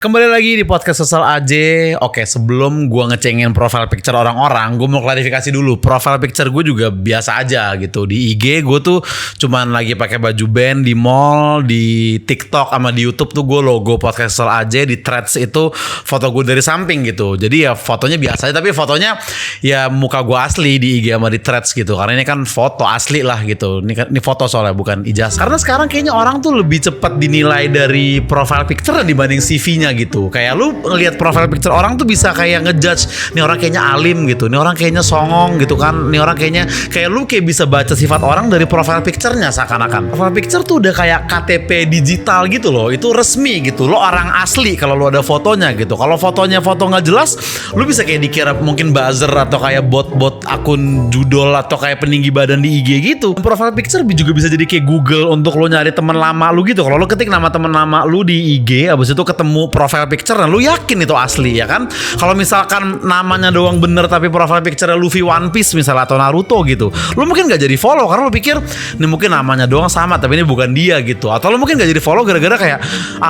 Kembali lagi di podcast Sesal aja. Oke, sebelum gua ngecengin profile picture orang-orang, gue mau klarifikasi dulu. Profile picture gue juga biasa aja gitu. Di IG gue tuh cuman lagi pakai baju band di mall, di TikTok sama di YouTube tuh gue logo podcast Sesal aja. Di Threads itu foto gue dari samping gitu. Jadi ya fotonya biasa aja, tapi fotonya ya muka gue asli di IG sama di Threads gitu. Karena ini kan foto asli lah gitu. Ini foto soalnya bukan ijazah. Karena sekarang kayaknya orang tuh lebih cepat dinilai dari profile picture dibanding CV-nya gitu. Kayak lu ngelihat profile picture orang tuh bisa kayak ngejudge, nih orang kayaknya alim gitu, nih orang kayaknya songong gitu kan, nih orang kayaknya kayak lu kayak bisa baca sifat orang dari profile picture-nya seakan-akan. Profile picture tuh udah kayak KTP digital gitu loh, itu resmi gitu. Lo orang asli kalau lu ada fotonya gitu. Kalau fotonya foto nggak jelas, lu bisa kayak dikira mungkin buzzer atau kayak bot-bot akun judol atau kayak peninggi badan di IG gitu. Profile picture juga bisa jadi kayak Google untuk lo nyari teman lama lu gitu. Kalau lu ketik nama teman lama lu di IG, abis itu ketemu profile picture, nah lu yakin itu asli ya kan? Kalau misalkan namanya doang bener tapi profile picture Luffy One Piece misalnya atau Naruto gitu, lu mungkin gak jadi follow karena lu pikir ini mungkin namanya doang sama tapi ini bukan dia gitu. Atau lu mungkin gak jadi follow gara-gara kayak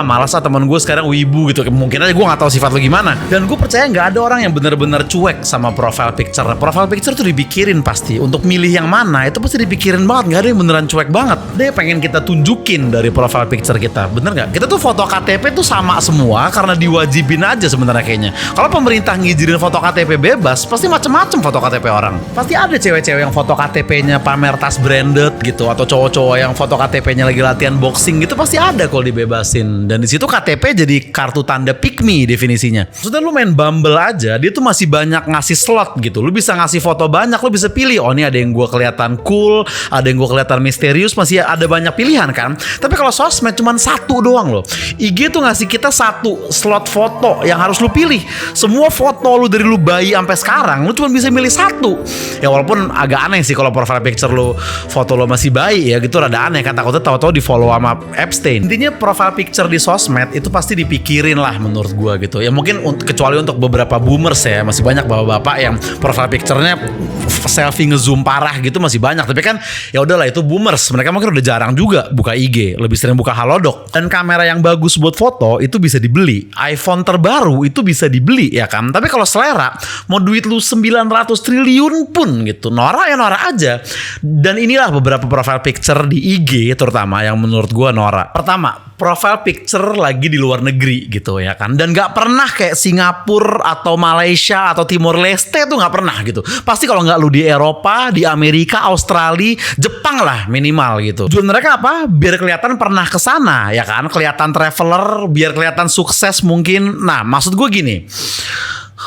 malas teman gue sekarang wibu gitu. Mungkin aja gue gak tahu sifat lu gimana. Dan gue percaya gak ada orang yang bener-bener cuek sama profile picture. Profile picture tuh dipikirin pasti. Untuk milih yang mana itu pasti dipikirin banget. Gak ada yang beneran cuek banget. Dia pengen kita tunjukin dari profile picture kita. Bener gak? Kita tuh foto KTP tuh sama semua karena diwajibin aja sebenarnya kayaknya. Kalau pemerintah ngizinin foto KTP bebas, pasti macem-macem foto KTP orang. Pasti ada cewek-cewek yang foto KTP-nya pamer tas branded gitu, atau cowok-cowok yang foto KTP-nya lagi latihan boxing gitu, pasti ada kalau dibebasin. Dan di situ KTP jadi kartu tanda pick me definisinya. Maksudnya lu main Bumble aja, dia tuh masih banyak ngasih slot gitu. Lu bisa ngasih foto banyak, lu bisa pilih. Oh ini ada yang gua kelihatan cool, ada yang gua kelihatan misterius, masih ada banyak pilihan kan. Tapi kalau sosmed cuman satu doang loh. IG tuh ngasih kita satu slot foto yang harus lu pilih. Semua foto lu dari lu bayi sampai sekarang lu cuma bisa milih satu. Ya walaupun agak aneh sih kalau profile picture lu foto lu masih bayi ya gitu, rada aneh kan, takutnya tahu-tahu di follow sama Epstein. Intinya profile picture di sosmed itu pasti dipikirin lah menurut gua gitu. Ya mungkin kecuali untuk beberapa boomers ya, masih banyak bapak-bapak yang profile picture-nya selfie ngezoom parah gitu masih banyak. Tapi kan ya udahlah, itu boomers. Mereka mungkin udah jarang juga buka IG, lebih sering buka Halodoc. Dan kamera yang bagus buat foto itu bisa dibeli. iPhone terbaru itu bisa dibeli ya kan. Tapi kalau selera, mau duit lu 900 triliun pun gitu, norak ya norak aja. Dan inilah beberapa profile picture di IG terutama yang menurut gua norak. Pertama, profile picture lagi di luar negeri gitu ya kan. Dan gak pernah kayak Singapura atau Malaysia atau Timor Leste tuh gak pernah gitu. Pasti kalau gak lu di Eropa, di Amerika, Australia, Jepang lah minimal gitu. Tujuan mereka apa? Biar kelihatan pernah kesana ya kan. Kelihatan traveler, biar kelihatan sukses mungkin. Nah maksud gue gini,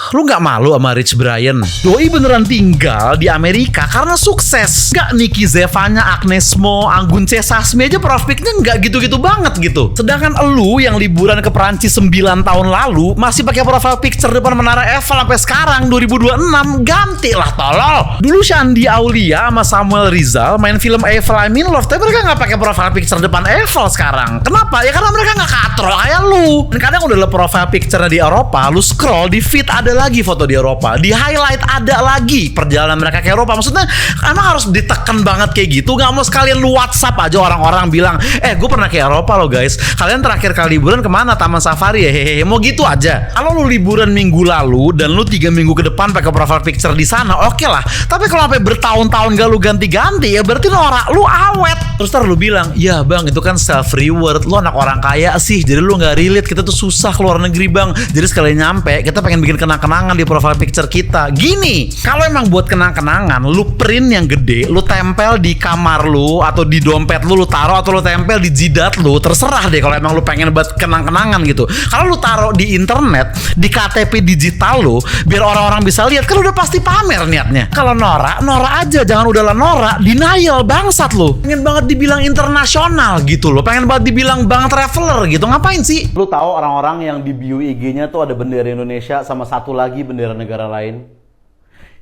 lu gak malu sama Rich Brian? Doi beneran tinggal di Amerika karena sukses. Gak Niki Zevanya, Agnes Mo, Anggun C. Sasmi aja prospeknya gak gitu-gitu banget gitu. Sedangkan elu yang liburan ke Perancis 9 tahun lalu masih pakai profile picture depan Menara Eiffel sampai sekarang 2026. Gantilah tolol. Dulu Shandy Aulia sama Samuel Rizal main film Eiffel I'm in Love, tapi mereka gak pakai profile picture depan Eiffel sekarang. Kenapa? Ya karena mereka gak katro kayak lu. Dan kadang udah profile picture di Eropa, lu scroll di feed ada lagi foto di Eropa, di highlight ada lagi perjalanan mereka ke Eropa. Maksudnya emang harus ditekan banget kayak gitu? Gak mau sekalian lu WhatsApp aja orang-orang bilang, gue pernah ke Eropa loh guys, kalian terakhir kali liburan kemana? Taman Safari ya, hehehe. Mau gitu aja. Kalau lu liburan minggu lalu dan lu 3 minggu ke depan pakai profile picture di sana, oke lah. Tapi kalau sampai bertahun-tahun gak lu ganti-ganti, ya berarti norak, lu awet. Terus ntar lu bilang, ya bang itu kan self reward, lu anak orang kaya sih, jadi lu gak relate, kita tuh susah keluar negeri bang, jadi sekali nyampe kita pengen bikin kenang-kenangan di profile picture kita. Gini, kalau emang buat kenang-kenangan, lu print yang gede, lu tempel di kamar lu atau di dompet lu taruh, atau lu tempel di jidat lu, terserah deh kalau emang lu pengen buat kenang-kenangan gitu. Kalau lu taruh di internet, di KTP digital lu, biar orang-orang bisa lihat, kan udah pasti pamer niatnya. Kalau norak, norak aja, jangan udahlah norak, denial bangsat lu. Pengen banget dibilang internasional gitu loh, pengen banget dibilang bang traveler gitu, ngapain sih? Lu tahu orang-orang yang di bio IG-nya tuh ada bendera Indonesia sama satu lagi bendera negara lain?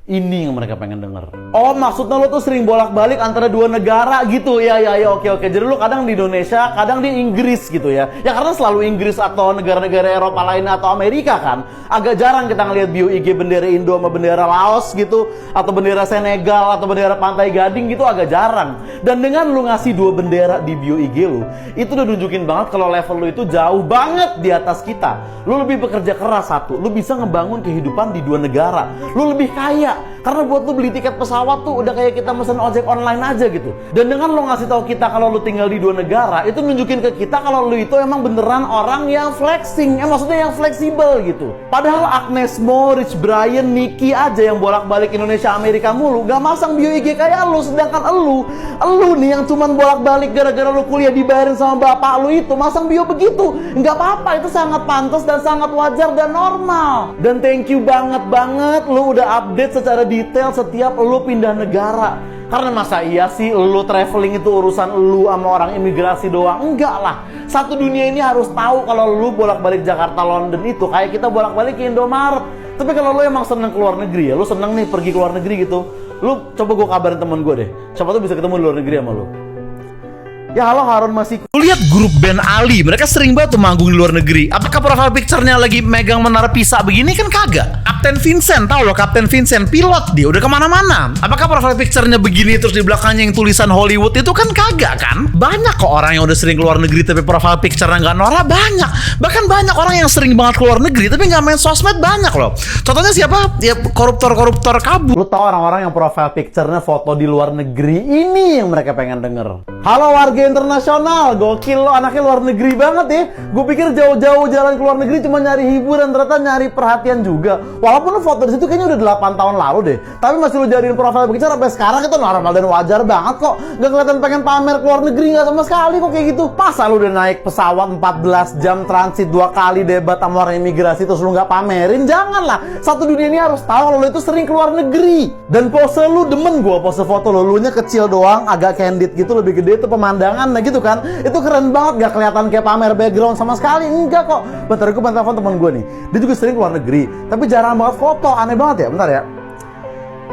Ini yang mereka pengen denger. Oh, maksudnya lo tuh sering bolak-balik antara dua negara gitu. Ya, oke. Jadi lo kadang di Indonesia, kadang di Inggris gitu ya. Ya karena selalu Inggris atau negara-negara Eropa lainnya atau Amerika kan. Agak jarang kita ngeliat bio IG bendera Indo sama bendera Laos gitu. Atau bendera Senegal atau bendera Pantai Gading gitu, agak jarang. Dan dengan lo ngasih dua bendera di bio IG lo, itu udah nunjukin banget kalau level lo itu jauh banget di atas kita. Lo lebih bekerja keras satu, lo bisa ngebangun kehidupan di dua negara. Lo lebih kaya. Karena buat lu beli tiket pesawat tuh udah kayak kita mesen ojek online aja gitu. Dan dengan lo ngasih tahu kita kalau lu tinggal di dua negara, itu nunjukin ke kita kalau lu itu emang beneran orang yang flexing, maksudnya yang fleksibel gitu. Padahal Agnes Mo, Rich Brian, Nicky aja yang bolak-balik Indonesia Amerika mulu, gak masang bio IG kayak lu. Sedangkan lu nih yang cuman bolak-balik gara-gara lu kuliah dibayarin sama bapak lu itu masang bio begitu. Nggak apa-apa, itu sangat pantas dan sangat wajar dan normal. Dan thank you banget lu udah update secara detail setiap lu pindah negara. Karena masa iya sih lu traveling itu urusan lu sama orang imigrasi doang? Enggak lah. Satu dunia ini harus tahu kalau lu bolak-balik Jakarta London itu kayak kita bolak-balik ke Indomaret. Tapi kalau lu emang seneng keluar negeri ya, lu seneng nih pergi keluar negeri gitu, lu coba gue kabarin temen gue deh. Siapa tuh bisa ketemu di luar negeri sama lu. Ya halo Harun Masiku. Lu lihat grup band Ali, mereka sering banget tuh manggung di luar negeri. Apakah profile picture-nya lagi megang menara Pisa begini? Kan kagak. Kapten Vincent, tahu loh Kapten Vincent, pilot dia, udah kemana-mana. Apakah profile picture-nya begini terus di belakangnya yang tulisan Hollywood itu? Kan kagak kan? Banyak kok orang yang udah sering keluar negeri tapi profile picture-nya nggak norak, banyak. Bahkan banyak orang yang sering banget keluar negeri tapi nggak main sosmed, banyak loh. Contohnya siapa? Ya koruptor-koruptor kabur. Lu tau orang-orang yang profile picture-nya foto di luar negeri, ini yang mereka pengen denger. Halo warga internasional, gokil lo anaknya luar negeri banget ya. Gue pikir jauh-jauh jalan ke luar negeri cuma nyari hiburan, ternyata nyari perhatian juga. Walaupun lo foto di situ kayaknya udah 8 tahun lalu deh, tapi masih lo jadiin profile picture sampai sekarang, itu normal dan wajar banget kok. Gak kelihatan pengen pamer ke luar negeri, gak sama sekali kok kayak gitu. Masa lo udah naik pesawat 14 jam transit 2 kali debat sama orang imigrasi terus lo gak pamerin? Janganlah. Satu dunia ini harus tahu kalau lo itu sering keluar negeri. Dan pose lo demen gue, pose foto lo, nya kecil doang, agak candid gitu, lebih gede itu pemandangan, nah gitu kan. Itu keren banget, gak kelihatan kayak pamer background sama sekali. Enggak kok. Bentar, gue pengen telepon temen gue nih. Dia juga sering keluar negeri, tapi jarang banget foto. Aneh banget ya. Bentar ya.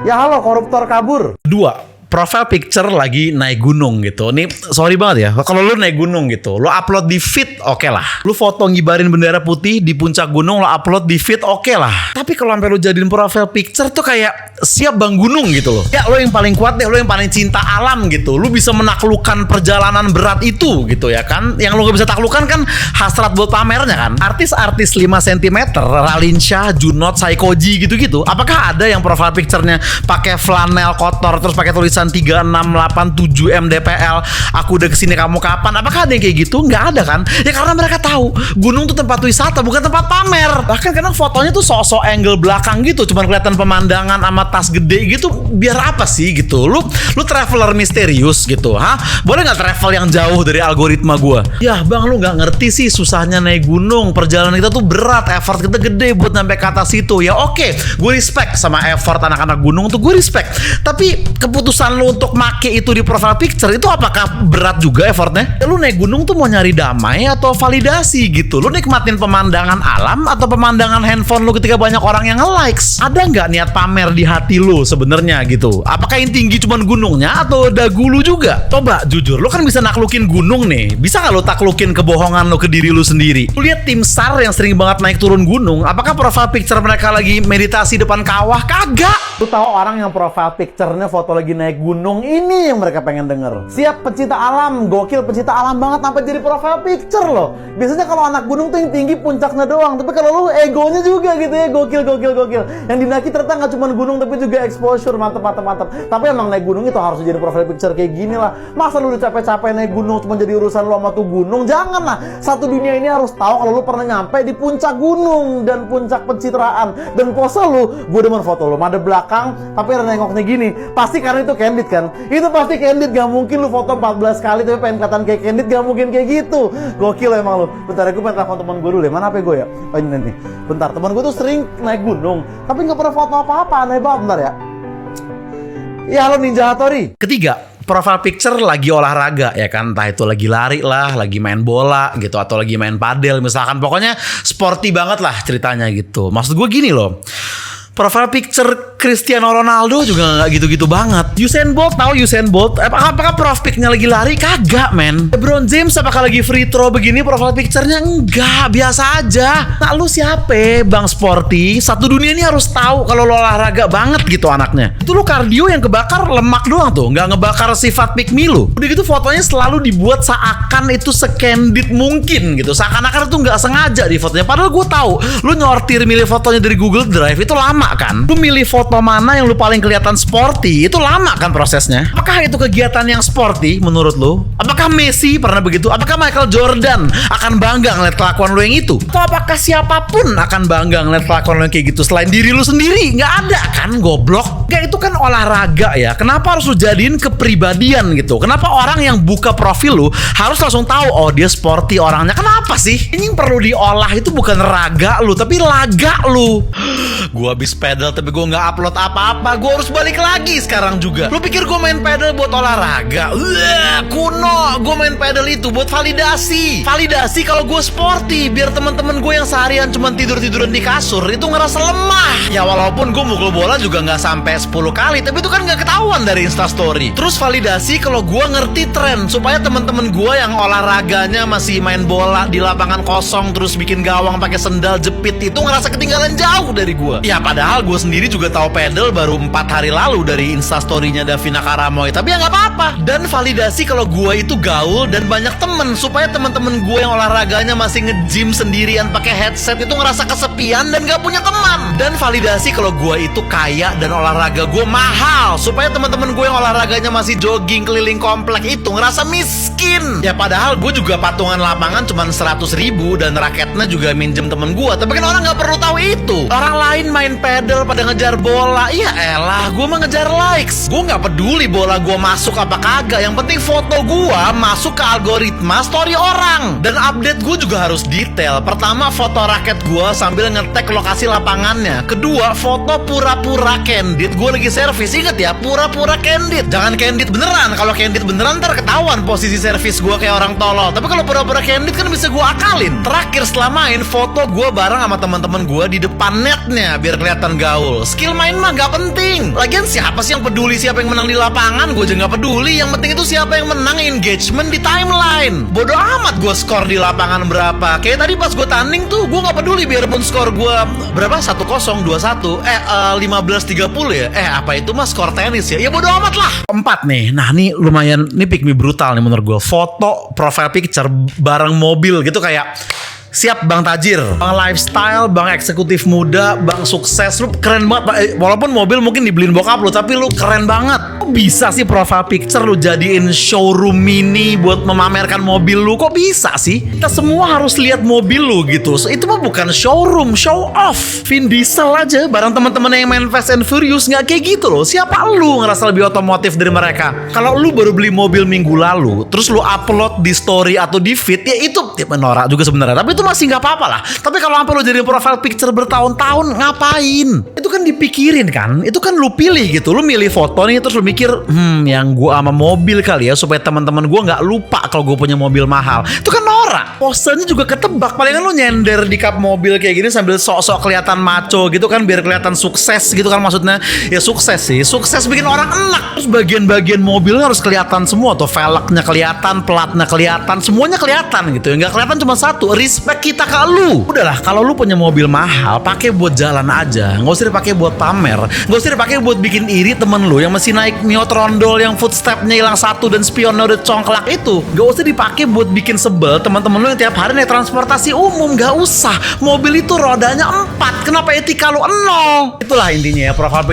Ya halo koruptor kabur. 2. Profile picture lagi naik gunung gitu. Nih sorry banget ya, kalau lu naik gunung gitu, lu upload di feed oke lah. Lu foto ngibarin bendera putih di puncak gunung, lu upload di feed oke lah. Tapi kalau sampai lu jadiin profile picture tuh kayak siap bang gunung gitu loh. Ya lu yang paling kuat deh, lu yang paling cinta alam gitu. Lu bisa menaklukkan perjalanan berat itu gitu ya kan. Yang lu gak bisa taklukkan kan hasrat buat pamernya kan. Artis-artis 5 cm, Raline Shah, Junot, Saikoji gitu-gitu. Apakah ada yang profile picture-nya pakai flanel kotor terus pakai tulisan 3687 MDPL, aku udah kesini kamu kapan? Apakah ada yang kayak gitu? Nggak ada kan? Ya karena mereka tahu gunung tuh tempat wisata, bukan tempat pamer. Bahkan kadang fotonya tuh sok-sok angle belakang gitu, cuman kelihatan pemandangan sama tas gede gitu. Biar apa sih gitu? Lu traveler misterius gitu, boleh nggak travel yang jauh dari algoritma gua? Ya bang, lu nggak ngerti sih susahnya naik gunung. Perjalanan kita tuh berat, effort kita gede buat sampai ke atas itu. Ya oke, gue respect sama effort anak-anak gunung tuh, gue respect. Tapi keputusan lu untuk make itu di profile picture itu apakah berat juga effortnya? Ya, lu naik gunung tuh mau nyari damai atau validasi gitu? Lu nikmatin pemandangan alam atau pemandangan handphone lu ketika banyak orang yang nge-likes? Ada nggak niat pamer di hati lu sebenarnya gitu? Apakah yang tinggi cuman gunungnya atau dagu lu juga? Coba jujur, lu kan bisa naklukin gunung nih. Bisa nggak lu taklukin kebohongan lu ke diri lu sendiri? Lu lihat tim SAR yang sering banget naik turun gunung, apakah profile picture mereka lagi meditasi depan kawah? Kagak. Lu tahu orang yang profile picture-nya foto lagi naik gunung, ini yang mereka pengen denger. Siap pencinta alam, gokil pencinta alam banget sampai jadi profile picture loh. Biasanya kalau anak gunung tuh yang tinggi puncaknya doang, tapi kalau lu egonya juga gitu ya, gokil. Yang dinaki ternyata nggak cuma gunung tapi juga exposure, mantep. Tapi emang naik gunung itu harus jadi profile picture kayak gini lah. Masa lu udah capek-capek naik gunung cuma jadi urusan lu sama tuh gunung? Jangan lah. Satu dunia ini harus tahu kalau lu pernah nyampe di puncak gunung dan puncak pencitraan. Dan pose lu, gue demen foto lu madep belakang tapi ada nengoknya gini. Pasti karena itu candid kan? Itu pasti candid, gak mungkin lu foto 14 kali tapi pengen kelihatan kayak candid, gak mungkin kayak gitu. Gokil emang lu. Bentar, gue pengen telepon teman gue dulu deh. Mana HP gue ya? Oh ini nanti. Bentar, teman gue tuh sering naik gunung tapi gak pernah foto apa-apa, aneh banget. Bentar ya. Ya halo Ninja Hattori. 3. Profile picture lagi olahraga ya kan, entah itu lagi lari lah, lagi main bola gitu, atau lagi main padel misalkan, pokoknya sporty banget lah ceritanya gitu. Maksud gue gini loh, Profile picture Cristiano Ronaldo juga nggak gitu-gitu banget. Usain Bolt, tahu Usain Bolt? Apakah profile pic-nya lagi lari? Kagak, men. LeBron James apakah lagi free throw begini profile picture-nya? Enggak, biasa aja. Nah, lu siapa, Bang Sporty? Satu dunia ini harus tahu kalau lo olahraga banget gitu anaknya. Itu lu kardio yang kebakar lemak doang tuh, nggak ngebakar sifat pick me lu. Udah gitu fotonya selalu dibuat seakan itu secandid mungkin gitu. Seakan-akan itu nggak sengaja di fotonya. Padahal gue tahu, lu nyortir milih fotonya dari Google Drive itu lama kan. Lu milih foto mana yang lu paling kelihatan sporty itu lama kan prosesnya. Apakah itu kegiatan yang sporty menurut lu? Apakah Messi pernah begitu? Apakah Michael Jordan akan bangga ngeliat kelakuan lu yang itu? Atau apakah siapapun akan bangga ngeliat kelakuan lu yang kayak gitu selain diri lu sendiri? Nggak ada kan, goblok. Nggak, itu kan olahraga ya. Kenapa harus lu jadiin kepribadian gitu? Kenapa orang yang buka profil lu harus langsung tahu, oh dia sporty orangnya? Kenapa sih? Ini yang perlu diolah itu bukan raga lu, tapi laga lu. Gua habis pedal tapi gua nggak upload apa-apa. Gua harus balik lagi sekarang juga. Lu pikir gua main pedal buat olahraga? Kuno. Gua main pedal itu buat validasi. Validasi kalau gua sporty, biar teman-teman gue yang seharian cuma tidur-tiduran di kasur itu ngerasa lemah. Ya walaupun gue mukul bola juga nggak sampai 10 kali, tapi itu kan nggak ketahuan dari Instastory. Terus validasi kalau gue ngerti tren supaya teman-teman gue yang olahraganya masih main bola di lapangan kosong terus bikin gawang pakai sendal jepit itu ngerasa ketinggalan jauh dari gue. Ya padahal gue sendiri juga tahu pedal baru 4 hari lalu dari Instastory-nya Davina Karamoy, tapi ya nggak apa-apa. Dan validasi kalau gue itu gaul dan banyak temen supaya teman-teman gue yang olahraganya masih nge-gym sendirian pakai headset itu ngerasa kesepian dan gak punya teman. Dan validasi kalau gue itu kaya dan olahraga gue mahal supaya teman-teman gue yang olahraganya masih jogging keliling komplek itu ngerasa miskin. Ya padahal gue juga patungan lapangan cuma 100.000 dan raketnya juga minjem temen gue. Tapi kan orang gak perlu tahu itu. Orang lain main pedal pada ngejar bola. Iya elah, gue mah ngejar likes. Gue gak peduli bola gue masuk apa kagak. Yang penting foto gue masuk ke algoritma story orang. Dan update gue juga harus detail. Pertama, foto raket gue sambil ngetek lokasi lapangannya. Kedua, foto pura-pura candid. Gue lagi servis. Ingat ya, pura-pura candid. Jangan candid beneran. Kalau candid beneran ntar ketahuan posisi servis gue kayak orang tolol. Tapi kalau pura-pura candid kan bisa gue akalin. Terakhir setelah main, foto gue bareng sama teman-teman gue di depan netnya biar kelihatan gaul. Skill main mah gak penting. Lagian siapa sih yang peduli siapa yang menang di lapangan? Gue juga gak peduli. Yang penting itu siapa yang menang engagement di timeline. Bodoh amat gue skor di lapangan berapa. Kayak tadi pas gue tanding tuh gue gak peduli biarpun skor gue berapa, 1-0, 2-1, 15-30 ya. Apa itu mah skor tenis ya. Ya bodoh amat lah. 4 nih. Nah nih lumayan, nih pick me brutal nih menurut gue. Foto profile picture bareng mobil gitu kayak siap Bang Tajir, Bang lifestyle, Bang eksekutif muda, Bang sukses. Lu keren banget. Walaupun mobil mungkin dibeliin bokap lu, tapi lu keren banget. Kok bisa sih profile picture lu jadiin showroom mini buat memamerkan mobil lu? Kok bisa sih? Kita semua harus lihat mobil lu gitu. Itu mah bukan showroom, show off. Vin Diesel aja bareng teman-teman yang main Fast and Furious nggak kayak gitu loh. Siapa lu ngerasa lebih otomotif dari mereka? Kalau lu baru beli mobil minggu lalu, terus lu upload di story atau di feed, ya itu norak juga sebenarnya. Tapi itu masih nggak apa-apa lah. Tapi kalau sampai lu jadi profile picture bertahun-tahun, ngapain? Itu kan dipikirin kan. Itu kan lu pilih gitu. Lu milih foto nih terus lu mikir, yang gua sama mobil kali ya supaya teman-teman gua nggak lupa kalau gua punya mobil mahal. Itu kan norak. Posenya juga ketebak. Palingan lu nyender di kap mobil kayak gini sambil sok-sok kelihatan maco gitu kan biar kelihatan sukses gitu kan maksudnya. Ya sukses sih. Sukses bikin orang enak. Terus bagian-bagian mobilnya harus kelihatan semua tuh. Velgnya kelihatan, platnya kelihatan, semuanya kelihatan gitu. Nggak kelihatan cuma satu. Respect kita ke lu. Udahlah, kalau lu punya mobil mahal, pakai buat jalan aja. Nggak usah dipakai buat pamer. Nggak usah dipakai buat bikin iri temen lu yang masih naik Mio Trondol yang footstepnya hilang satu dan spionnya udah congklak itu. Nggak usah dipakai buat bikin sebel teman-teman lu yang tiap hari naik transportasi umum. Nggak usah. Mobil itu rodanya 4. Kenapa etika lu 0? Itulah intinya ya, profile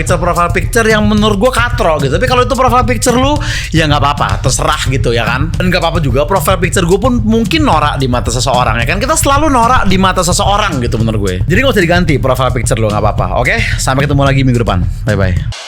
picture yang menurut gua katro gitu. Tapi kalau itu profile picture lu, ya nggak apa-apa, terserah gitu ya kan. Dan nggak apa-apa juga profile picture gue pun mungkin norak di mata seseorang ya kan. Kita selalu norak di mata seseorang gitu menurut gue. Jadi nggak usah diganti profile picture lo, nggak apa-apa. Oke, sampai ketemu lagi minggu depan. Bye bye.